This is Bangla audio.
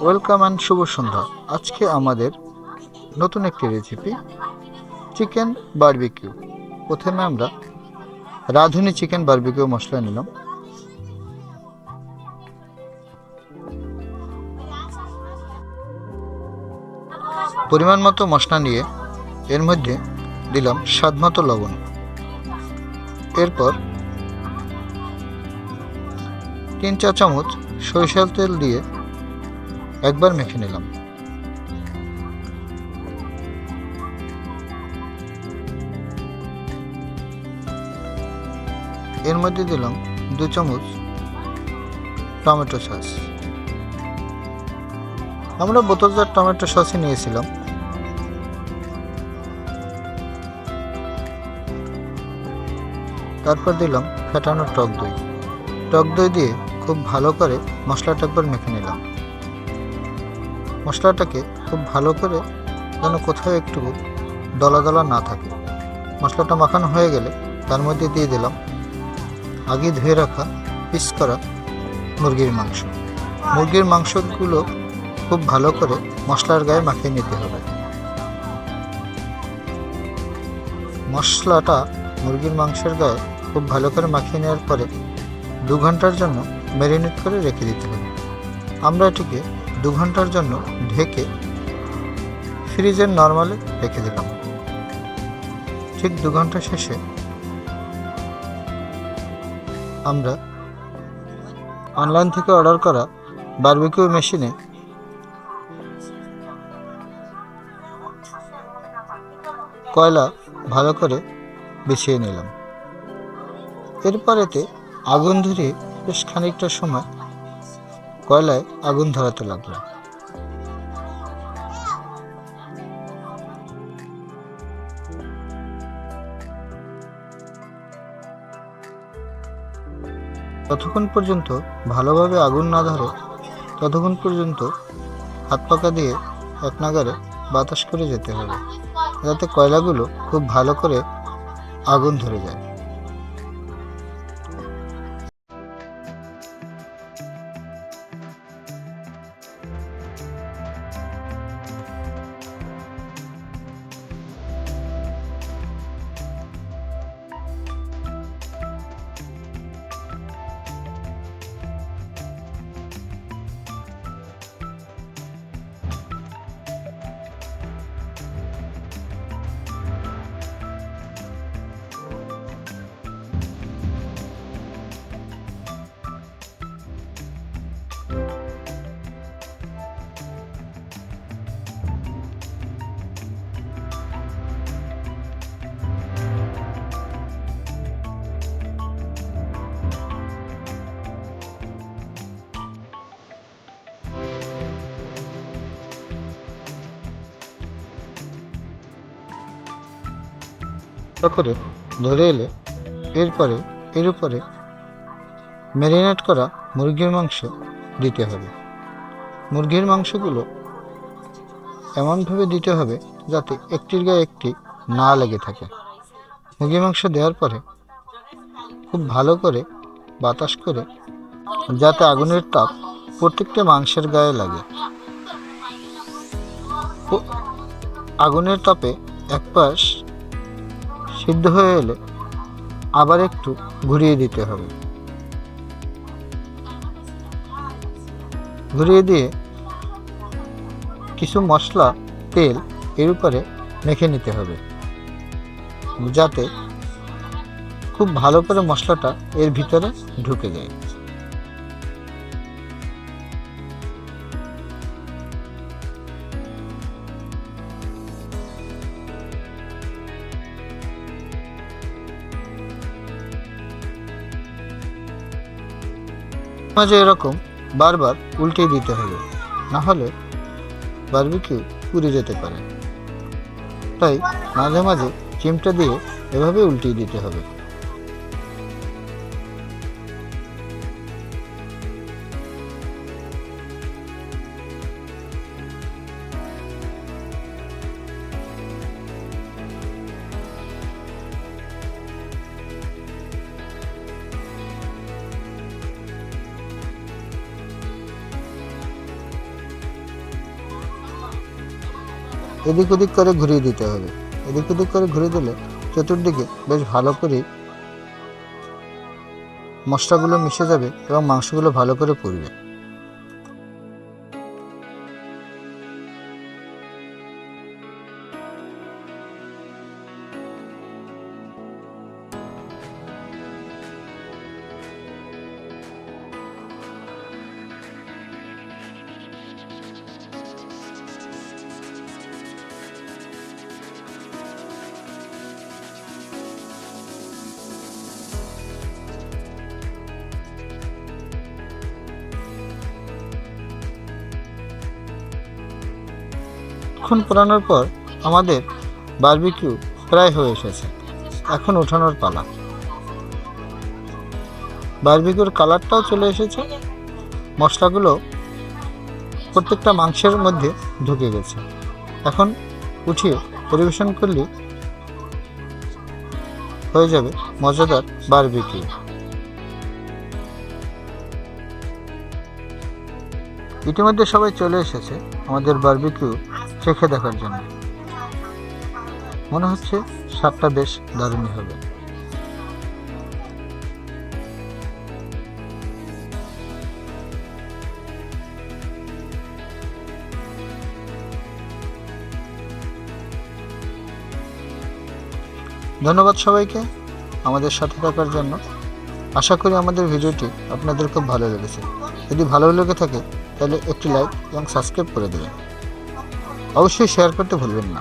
ওয়েলকাম অ্যান্ড শুভ সন্ধ্যা। আজকে আমাদের নতুন একটি রেসিপি চিকেন বারবিকিউ। প্রথমে আমরা রাঁধুনি চিকেন বারবিকিউ মশলা নিলাম। পরিমাণ মতো মশলা নিয়ে এর মধ্যে দিলাম স্বাদ মতো লবণ। এরপর 3 চা চামচ সরিষার তেল দিয়ে একবার মেখে নিলাম। এর মধ্যে দিলাম 2 চামচ টমেটো সস। আমরা বোতলজার টমেটো সসই নিয়েছিলাম। তারপর দিলাম ফেটানো টক দই। টক দই দিয়ে খুব ভালো করে মশলাটা একবার মেখে নিলাম। মশলাটাকে খুব ভালো করে যেন কোথাও একটু দলা দলা না থাকে। মশলাটা মাখানো হয়ে গেলে তার মধ্যে দিয়ে দিলাম আগে ধুয়ে রাখা পিস করা মুরগির মাংস। মুরগির মাংসগুলো খুব ভালো করে মশলার গায়ে মাখিয়ে নিতে হবে। মশলাটা মুরগির মাংসের গায়ে খুব ভালো করে মাখিয়ে নেওয়ার পরে 2 ঘন্টার জন্য ম্যারিনেট করে রেখে দিতে হবে। আমরা এটিকে 2 ঘন্টার জন্য ঢেকে ফ্রিজের নর্মালে রেখে দিলাম। ঠিক 2 ঘন্টা শেষে আমরা অনলাইন থেকে অর্ডার করা বারবিকিউ মেশিনে কয়লা ভালো করে বিছিয়ে নিলাম। এরপর এতে আগুন ধরিয়ে বেশ খানিকটা সময় কয়লায় আগুন ধরাতে লাগলাম। যতক্ষণ পর্যন্ত ভালোভাবে আগুন না ধরে ততক্ষণ পর্যন্ত হাত পাকা দিয়ে এক নাগারে বাতাস করে যেতে হবে, যাতে কয়লাগুলো খুব ভালো করে আগুন ধরে যায়। করে ধরে এলে এরপরে এর উপরে ম্যারিনেট করা মুরগির মাংস দিতে হবে। মুরগির মাংসগুলো এমনভাবে দিতে হবে যাতে একটির গায়ে একটি না লেগে থাকে। মুরগির মাংস দেওয়ার পরে খুব ভালো করে বাতাস করে যাতে আগুনের তাপ প্রত্যেকটা মাংসের গায়ে লাগে। আগুনের তাপে এক পাশ সিদ্ধ হয়ে এলে আবার একটু ঘুরিয়ে দিতে হবে। ঘুরিয়ে দিয়ে কিছু মশলা তেল এর উপরে মেখে নিতে হবে, যাতে খুব ভালো করে মশলাটা এর ভিতরে ঢুকে যায়। মাঝে এরকম বারবার উল্টে দিতে হবে, না হলে বারবিকিউ পুড়ে যেতে পারে। তাই মাঝে মাঝে চিমটা দিয়ে এভাবে উল্টিয়ে দিতে হবে। এদিক ওদিক করে ঘুরিয়ে দিতে হবে। এদিক ওদিক করে ঘুরিয়ে দিলে চতুর্দিকে বেশ ভালো করে মশলাগুলো মিশে যাবে এবং মাংসগুলো ভালো করে পুড়বে। কিছুক্ষণ পোড়ানোর পর আমাদের বারবিকিউ প্রায় হয়ে এসেছে। এখন ওঠানোর পালা। বারবিকিউর কালারটাও চলে এসেছে, মশলাগুলো প্রত্যেকটা মাংসের মধ্যে ঢুকে গেছে। এখন উঠিয়ে পরিবেশন করলে হয়ে যাবে মজাদার বারবিকিউ। ইতিমধ্যে সবাই চলে এসেছে আমাদের বারবিকিউ চেখে দেখার জন্য। মনে হচ্ছে স্বাদটা বেশ দারুণই হবে। ধন্যবাদ সবাইকে আমাদের সাথে থাকার জন্য। আশা করি আমাদের ভিডিওটি আপনাদের খুব ভালো লেগেছে। যদি ভালো লেগে থাকে তাহলে একটি লাইক এবং সাবস্ক্রাইব করে দেবেন। অবশ্যই শেয়ার করতে ভুলবেন না।